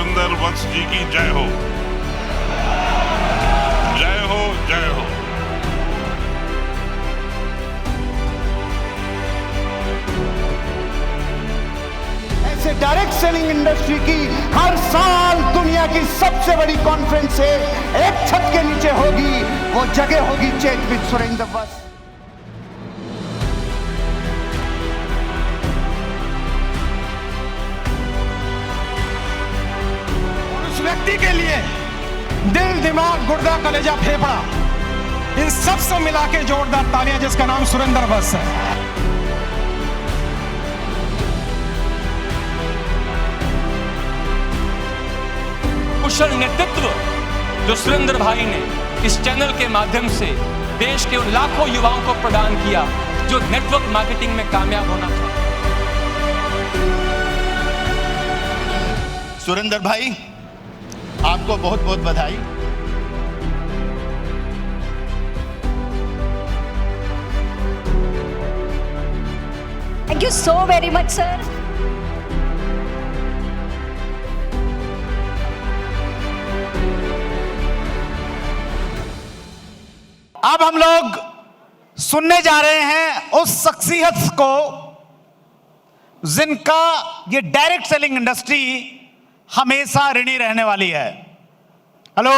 सुरेंदर वत्स जी की जय हो, जय हो, जय हो। ऐसे डायरेक्ट सेलिंग इंडस्ट्री की हर साल दुनिया की सबसे बड़ी कॉन्फ्रेंस है, एक छत के नीचे होगी, वो जगह होगी चेत विद सुरेंदर वत्स। व्यक्ति के लिए दिल, दिमाग, गुर्दा, कलेजा, फेफड़ा, इन सब से मिला के जोरदार तालियां, जिसका नाम सुरेंदर वत्स है। कुशल नेतृत्व जो सुरेंदर भाई ने इस चैनल के माध्यम से देश के उन लाखों युवाओं को प्रदान किया जो नेटवर्क मार्केटिंग में कामयाब होना चाहते। सुरेंदर भाई, आपको बहुत बहुत बधाई। Thank you so very much, sir. अब हम लोग सुनने जा रहे हैं उस शख्सियत को जिनका ये डायरेक्ट सेलिंग इंडस्ट्री हमेशा ऋणी रहने वाली है। हेलो,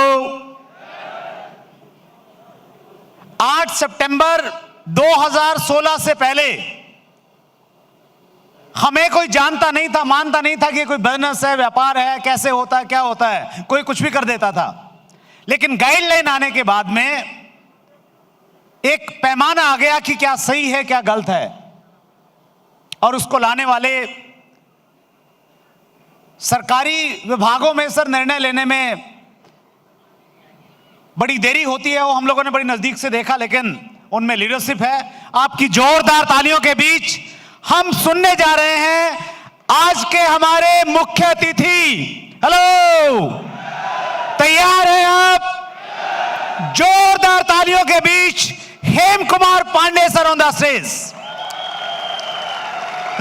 8 सितंबर 2016 से पहले हमें कोई जानता नहीं था, मानता नहीं था कि कोई बिजनेस है, व्यापार है, कैसे होता है, क्या होता है, कोई कुछ भी कर देता था। लेकिन गाइडलाइन आने के बाद में एक पैमाना आ गया कि क्या सही है, क्या गलत है, और उसको लाने वाले सरकारी विभागों में सर निर्णय लेने में बड़ी देरी होती है, वो हम लोगों ने बड़ी नजदीक से देखा, लेकिन उनमें लीडरशिप है। आपकी जोरदार तालियों के बीच हम सुनने जा रहे हैं आज के हमारे मुख्य अतिथि। हेलो, तैयार हैं आप? जोरदार तालियों के बीच Hem Kumar Pandey sir on the stage.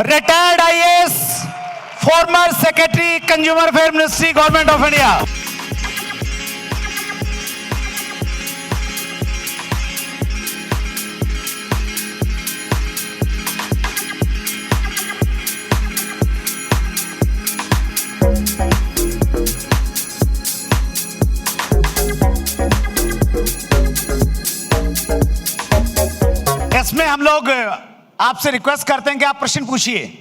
Retired IAS, former secretary, consumer affair ministry, government of India. इसमें हम लोग आपसे रिक्वेस्ट करते हैं कि आप प्रश्न पूछिए।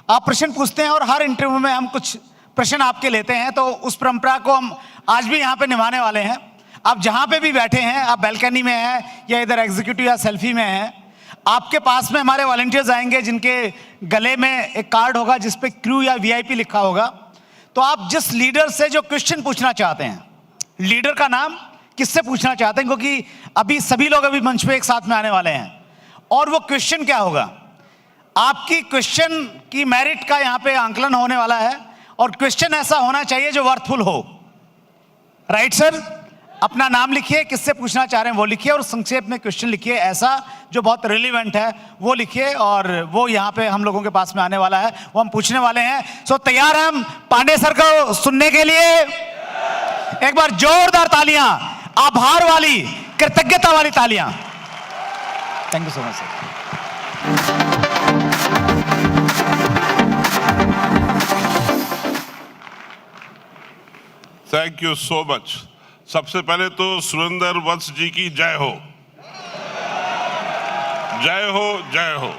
आप प्रश्न पूछते हैं और हर इंटरव्यू में हम कुछ प्रश्न आपके लेते हैं, तो उस परंपरा को हम आज भी यहाँ पे निभाने वाले हैं। आप जहाँ पे भी बैठे हैं, आप बैल्कनी में हैं या इधर एग्जीक्यूटिव या सेल्फी में हैं, आपके पास में हमारे वॉलंटियर्स आएंगे जिनके गले में एक कार्ड होगा जिस पे क्रू या वीआईपी लिखा होगा। तो आप जिस लीडर से जो क्वेश्चन पूछना चाहते हैं, लीडर का नाम किससे पूछना चाहते हैं, क्योंकि अभी सभी लोग अभी मंच पे एक साथ में आने वाले हैं, और वो क्वेश्चन क्या होगा, आपकी क्वेश्चन की मेरिट का यहां पे आंकलन होने वाला है, और क्वेश्चन ऐसा होना चाहिए जो वर्थफुल हो। Right sir? अपना नाम लिखिए, किससे पूछना चाह रहे हैं वो लिखिए, और संक्षेप में क्वेश्चन लिखिए ऐसा जो बहुत रिलेवेंट है वो लिखिए, और वो यहाँ पे हम लोगों के पास में आने वाला है, वो हम पूछने वाले हैं। सो तैयार हैं हम पांडे सर को सुनने के लिए? एक बार जोरदार तालियां, आभार वाली, कृतज्ञता वाली तालियां। Thank you so much sir. Thank you so much. सबसे पहले तो सुरेंदर वत्स जी की जय हो, जय हो, जय हो।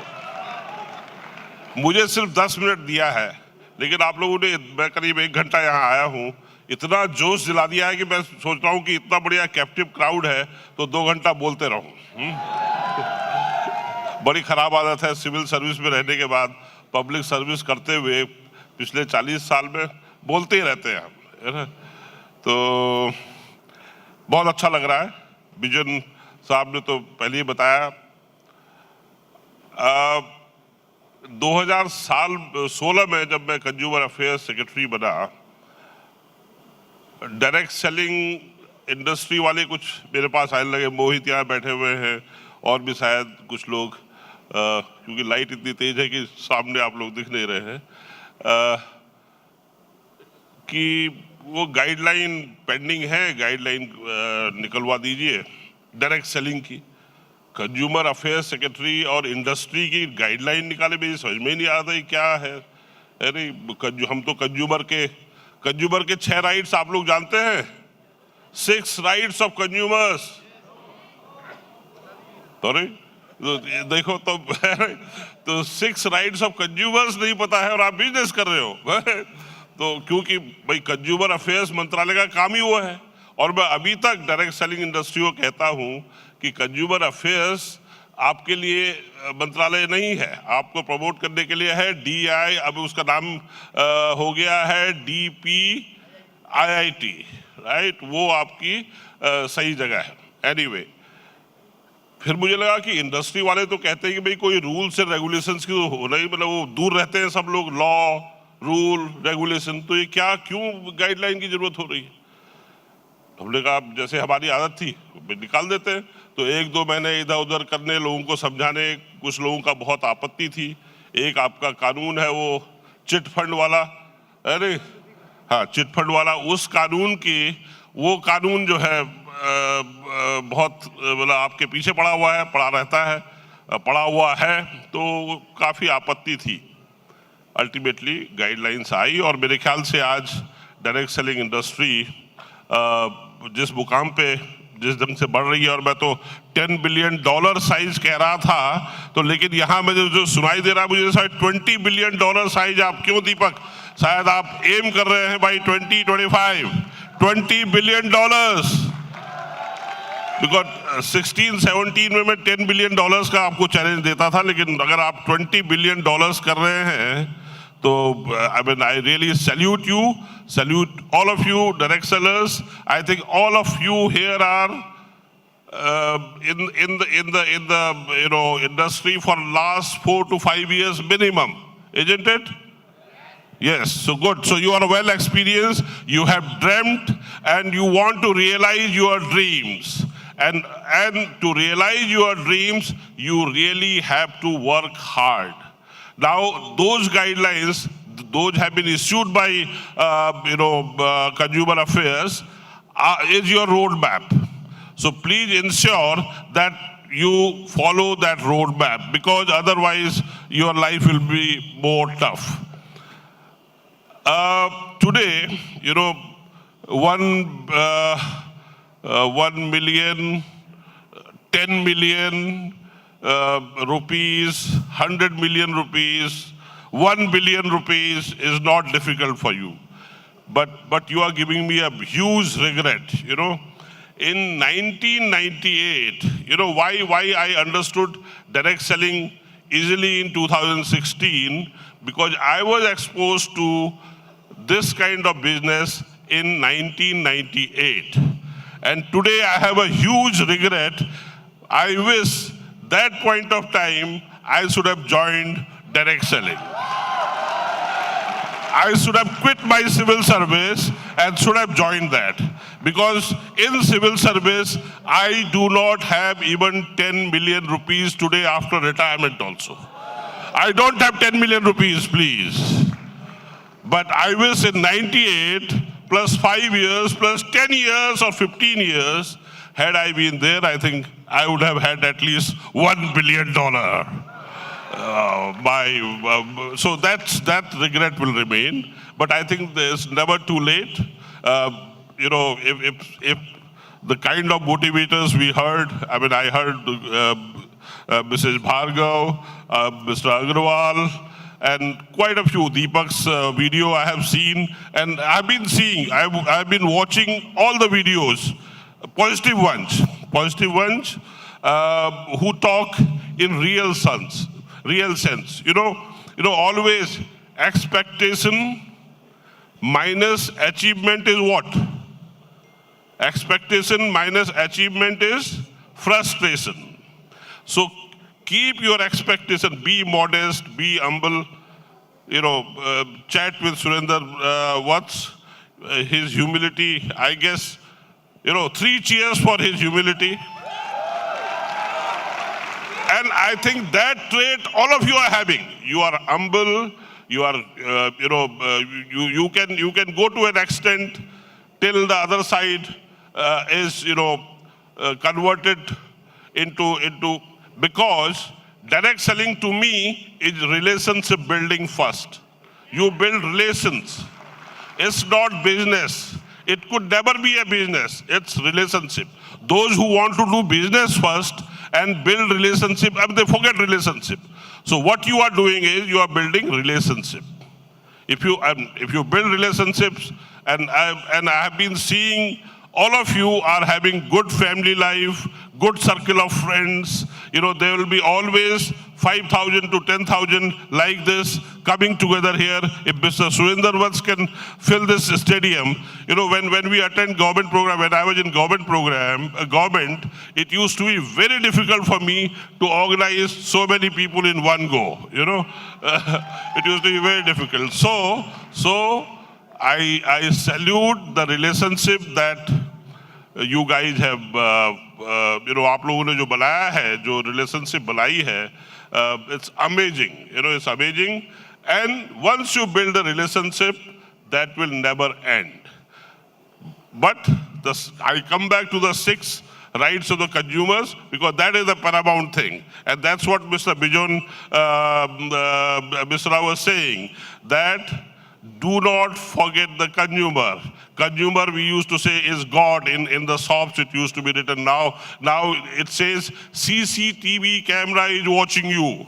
मुझे सिर्फ 10 मिनट दिया है, लेकिन आप लोगों ने, मैं करीब 1 घंटा यहाँ आया हूँ, इतना जोश दिला दिया है कि मैं सोच रहा हूँ कि इतना बढ़िया कैप्टिव क्राउड है तो 2 घंटा बोलते रहूँ। बड़ी खराब आदत है सिविल सर्विस में रहने के बाद, पब्लिक सर्विस करते हुए पिछले 40 साल में बोलते ही रहते हैं, है ना। तो बहुत अच्छा लग रहा है। विजन साहब ने तो पहले ही बताया। 2016 में जब मैं कंज्यूमर अफेयर्स सेक्रेटरी बना, डायरेक्ट सेलिंग इंडस्ट्री वाले कुछ मेरे पास आने लगे। मोहित यहाँ बैठे हुए हैं और भी शायद कुछ लोग, क्योंकि लाइट इतनी तेज है कि सामने आप लोग दिख नहीं रहे हैं, कि वो गाइडलाइन पेंडिंग है, गाइडलाइन निकलवा दीजिए डायरेक्ट सेलिंग की। कंज्यूमर अफेयर्स सेक्रेटरी और इंडस्ट्री की गाइडलाइन निकाले, मेरी समझ में नहीं आता ये क्या है। अरे हम तो कंज्यूमर के 6 राइट्स आप लोग जानते हैं, 6 राइट्स ऑफ कंज्यूमर्स। सॉरी, देखो तो 6 राइट्स ऑफ कंज्यूमर्स नहीं पता है और आप बिजनेस कर रहे हो। तो क्योंकि भाई कंज्यूमर अफेयर्स मंत्रालय का काम ही वो है। और मैं अभी तक डायरेक्ट सेलिंग इंडस्ट्री को कहता हूं कि कंज्यूमर अफेयर्स आपके लिए मंत्रालय नहीं है, आपको प्रमोट करने के लिए है। DI, अब उसका नाम हो गया है DPIIT, राइट, वो आपकी सही जगह है। एनीवे, फिर मुझे लगा कि इंडस्ट्री वाले तो कहते हैं कि भाई कोई रूल्स एंड रेगुलेशंस की तो होना ही, मतलब वो दूर रहते हैं सब लोग, लॉ रूल रेगुलेशन, तो ये क्या क्यों गाइडलाइन की जरूरत हो रही है। हमने कहा जैसे हमारी आदत थी निकाल देते हैं। तो 1-2 महीने इधर उधर करने, लोगों को समझाने, कुछ लोगों का बहुत आपत्ति थी। एक आपका कानून है वो चिट फंड वाला, अरे हाँ चिट फंड वाला, उस कानून की, वो कानून जो है बहुत मतलब आपके पीछे पड़ा हुआ है, पड़ा हुआ है, तो काफ़ी आपत्ति थी। अल्टीमेटली गाइडलाइंस आई और मेरे ख्याल से आज डायरेक्ट सेलिंग इंडस्ट्री जिस मुकाम पे जिस ढंग से बढ़ रही है, और मैं तो $10 बिलियन साइज कह रहा था, तो लेकिन यहाँ मुझे जो सुनाई दे रहा है मुझे शायद $20 बिलियन साइज। आप क्यों दीपक, शायद आप एम कर रहे हैं भाई 2025 $20 बिलियन, बिकॉज 16-17 में मैं $10 बिलियन का आपको चैलेंज देता था, लेकिन अगर आप $20 बिलियन कर रहे हैं तो I mean I really salute you, salute all of you direct sellers. I think all of you here are in the industry for last 4 to 5 years minimum, isn't it? Yes, so good. So you are well experienced, you have dreamt and you want to realize your dreams. And to realize your dreams, you really have to work hard. Now, those guidelines, those have been issued by, Consumer Affairs, is your roadmap. So please ensure that you follow that roadmap, because otherwise your life will be more tough. Today, 1 million, 10 million rupees, 100 million rupees, 1 billion rupees is not difficult for you. But you are giving me a huge regret, In 1998, why I understood direct selling easily in 2016, because I was exposed to this kind of business in 1998. And today I have a huge regret. I wish that point of time I should have joined direct selling. I should have quit my civil service and should have joined that. Because in civil service, I do not have even 10 million rupees today after retirement also. I don't have 10 million rupees, please. But I wish in 98, plus 5 years, plus 10 years or 15 years, had I been there, I think I would have had at least $1 billion. So that regret will remain. But I think there's never too late. If the kind of motivators we heard, I heard Mrs. Bhargav, Mr. Agrawal, and quite a few. Deepak's video I have seen, and I've been watching all the videos, positive ones, who talk in real sense. Always expectation minus achievement is what? Expectation minus achievement is frustration. So keep your expectation, be modest, be humble, chat with Surender Vats, his humility, I guess, 3 cheers for his humility. And I think that trait all of you are having. You are humble, you are, you can go to an extent till the other side is, converted into, because direct selling to me is relationship building first. You build relations. It's not business. It could never be a business. It's relationship. Those who want to do business first and build relationship, they forget relationship. So what you are doing is you are building relationship. If you build relationships, and I have been seeing all of you are having good family life, good circle of friends. There will be always 5,000 to 10,000 like this coming together here. If Mr. Surender Vats can fill this stadium, when we attend government program, when I was in government, it used to be very difficult for me to organize so many people in one go. It used to be very difficult. So I salute the relationship that you guys have, आप लोगों ने जो बनाया है, जो relationship बनाई है, it's amazing. It's amazing. And once you build a relationship, that will never end. But I come back to the 6 rights of the consumers, because that is the paramount thing. And that's what Mr. Bijon Misra was saying, that do not forget the consumer. Consumer, we used to say, is God. In the shops, it used to be written. Now it says CCTV camera is watching you.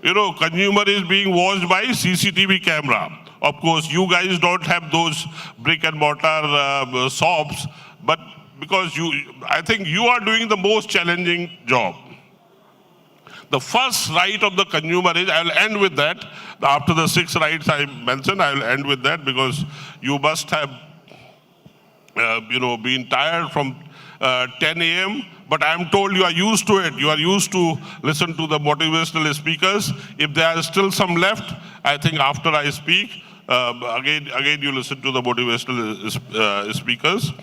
Consumer is being watched by CCTV camera. Of course, you guys don't have those brick and mortar shops, but because I think you are doing the most challenging job. The first right of the consumer is, I will end with that. After the 6 rights I mentioned, I will end with that, because you must have, been tired from 10 a.m. But I am told you are used to it. You are used to listen to the motivational speakers. If there are still some left, I think after I speak, again you listen to the motivational speakers.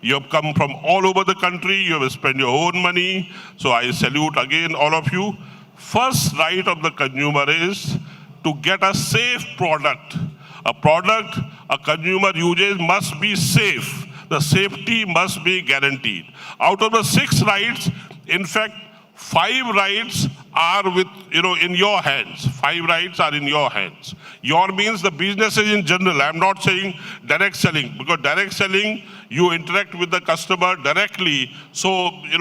You have come from all over the country. You have spent your own money. So I salute again all of you. First right of the consumer is to get a safe product. A product a consumer uses must be safe. The safety must be guaranteed. Out of the 6 rights, in fact, 5 rights are in your hands. 5 rights are in your hands. Your means the businesses in general. I'm not saying direct selling, because direct selling, you interact with the customer directly. So, you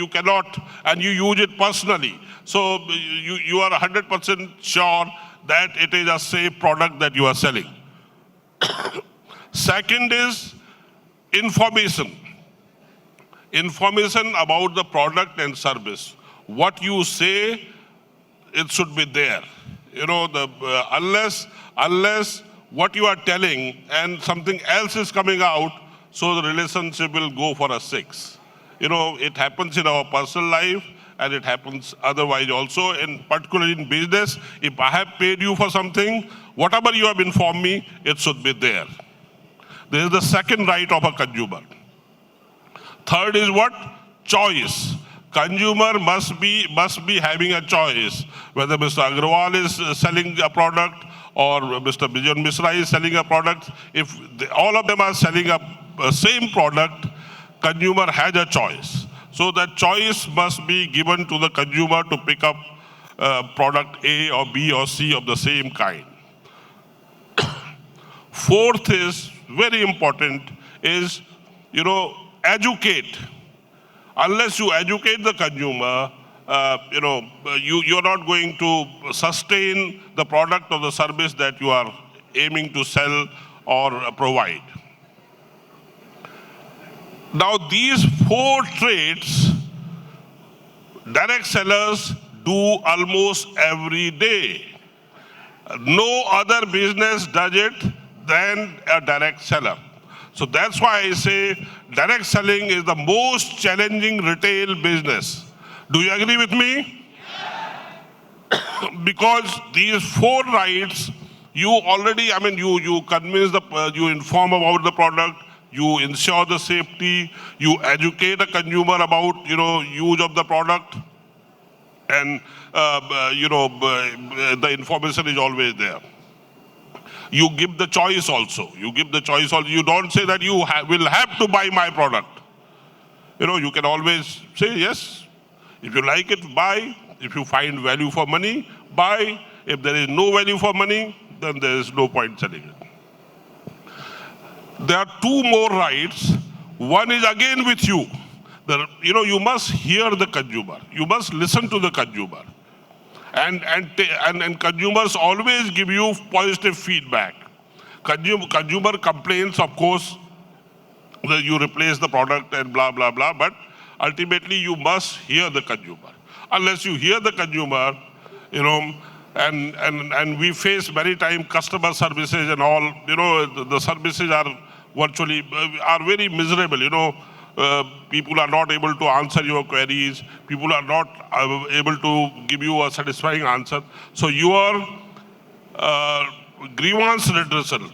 cannot, and you use it personally. So you are 100% sure that it is a safe product that you are selling. Second is information. Information about the product and service. What you say, it should be there. Unless what you are telling and something else is coming out, so the relationship will go for a 6. It happens in our personal life, and it happens otherwise also, and particularly in business. If I have paid you for something, whatever you have informed me, it should be there. This is the second right of a consumer. Third is what? Choice. Consumer must be having a choice. Whether Mr. Agrawal is selling a product or Mr. Bijon Misra is selling a product, if all of them are selling a same product, consumer has a choice. So that choice must be given to the consumer to pick up product A or B or C of the same kind. Fourth is very important, is educate. Unless you educate the consumer, you're not going to sustain the product or the service that you are aiming to sell or provide. Now these 4 traits, direct sellers do almost every day. No other business does it than a direct seller. So that's why I say direct selling is the most challenging retail business. Do you agree with me? Yeah. Because these 4 rights, you already, you convince you inform about the product, you ensure the safety, you educate the consumer about, use of the product. and the information is always there. You give the choice also. You give the choice also. You don't say that you will have to buy my product. You can always say yes. If you like it, buy. If you find value for money, buy. If there is no value for money, then there is no point selling it. There are two more rights. One is again with you. You must hear the consumer. You must listen to the consumer. And consumers always give you positive feedback. Consumer complaints, of course, that you replace the product and blah, blah, blah. But ultimately, you must hear the consumer. Unless you hear the consumer, and we face many times customer services and all, the services are virtually, are very miserable, people are not able to answer your queries. People are not able to give you a satisfying answer. So your grievance redressal,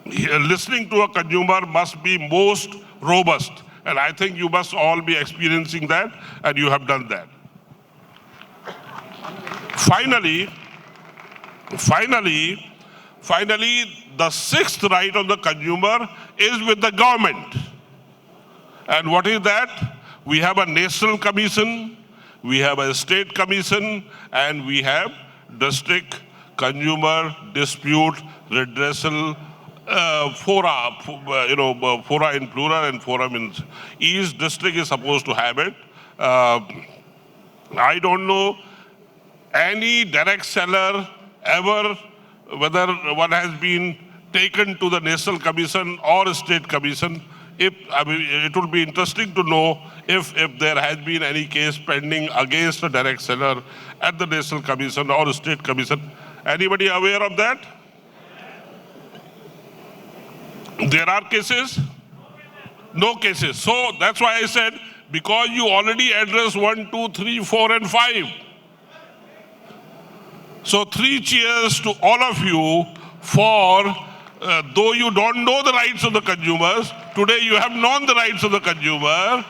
listening to a consumer must be most robust. And I think you must all be experiencing that, and you have done that. Finally, the sixth right of the consumer is with the government. And what is that? We have a national commission, we have a state commission, and we have district consumer dispute redressal fora, fora in plural and forum in each district is supposed to have it. I don't know any direct seller ever, whether one has been taken to the national commission or state commission. It would be interesting to know if there has been any case pending against a direct seller at the national commission or state commission. Anybody aware of that? There are cases? No cases. So that's why I said, because you already addressed 1, 2, 3, 4, and 5. So 3 cheers to all of you for, though you don't know the rights of the consumers, today you have known the rights of the consumer,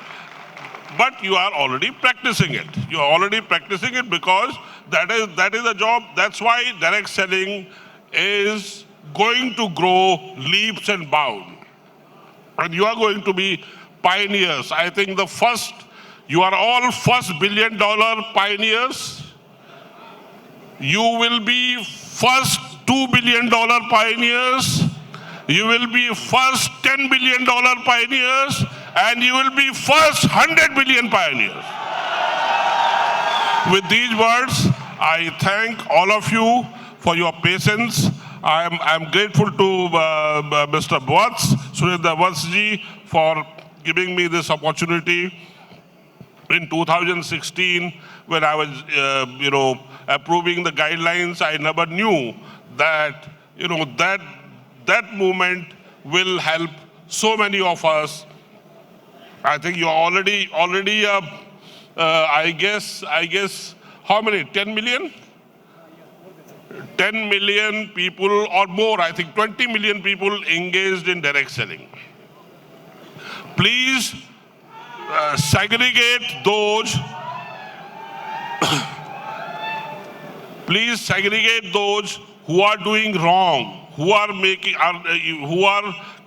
but you are already practicing it. You are already practicing it because that is a job. That's why direct selling is going to grow leaps and bounds. And you are going to be pioneers. I think you are all first $1 billion pioneers. You will be first $2 billion pioneers. You will be first $10 billion pioneers. And you will be first 100 billion pioneers. With these words, I thank all of you for your patience. I'm grateful to Mr. Vats, Surender Vats ji, for giving me this opportunity. In 2016, when I was, approving the guidelines, I never knew that, that movement will help so many of us. I think you're already, I guess, how many? 10 million? 10 million people or more, I think 20 million people engaged in direct selling. Please segregate those. Please segregate those who are doing wrong, who are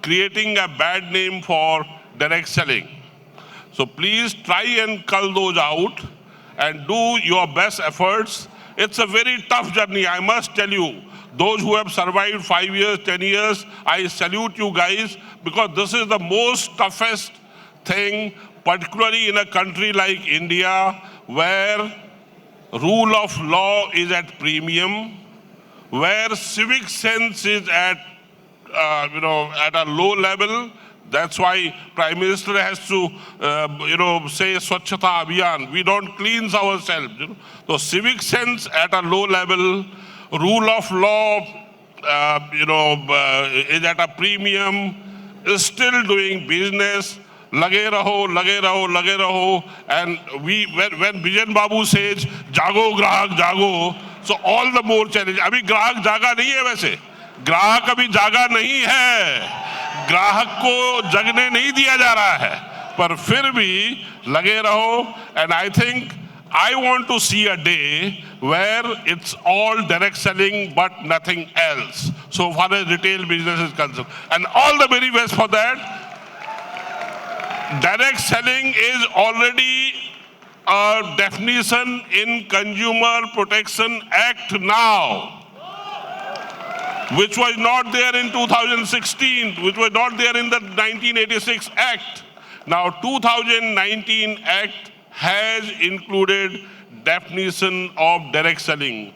creating a bad name for direct selling. So please try and cull those out and do your best efforts. It's a very tough journey, I must tell you. Those who have survived 5 years, 10 years, I salute you guys, because this is the most toughest thing, particularly in a country like India, where rule of law is at premium, where civic sense is at a low level. That's why Prime Minister has to, say Swachhata Abhiyan. We don't cleanse ourselves. So civic sense at a low level, rule of law, is at a premium, is still doing business. Lage raho. And when Bijan Babu says, jago grahak jago, so all the more challenge. Abhi grahak jaga nahi hai वैसे. ग्राहक अभी जागा नहीं है, ग्राहक को जगने नहीं दिया जा रहा है, पर फिर भी लगे रहो. And I think I want to see a day where it's all direct selling but nothing else, so far as retail business is concerned. And all the very best for that. Direct selling is already a definition in Consumer Protection Act now, which was not there in 2016, which was not there in the 1986 Act. Now 2019 Act has included definition of direct selling.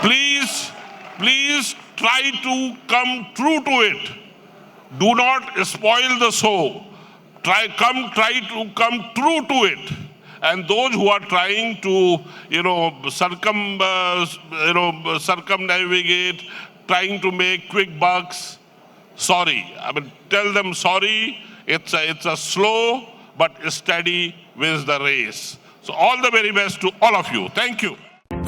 Please try to come true to it. Do not spoil the show. Try to come true to it. And those who are trying to, circumnavigate, trying to make quick bucks, sorry. I mean, tell them sorry. It's a slow but steady wins the race. So all the very best to all of you. Thank you.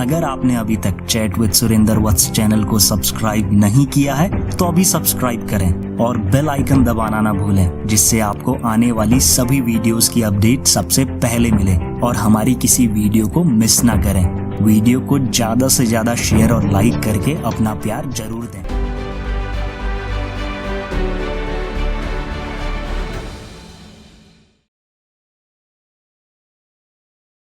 अगर आपने अभी तक chat with Surender Vats channel को subscribe नहीं किया है तो अभी सब्सक्राइब करें और बेल आइकन दबाना ना भूलें, जिससे आपको आने वाली सभी वीडियोस की अपडेट सबसे पहले मिले और हमारी किसी वीडियो को मिस ना करें। वीडियो को ज्यादा से ज्यादा शेयर और लाइक करके अपना प्यार जरूर दें।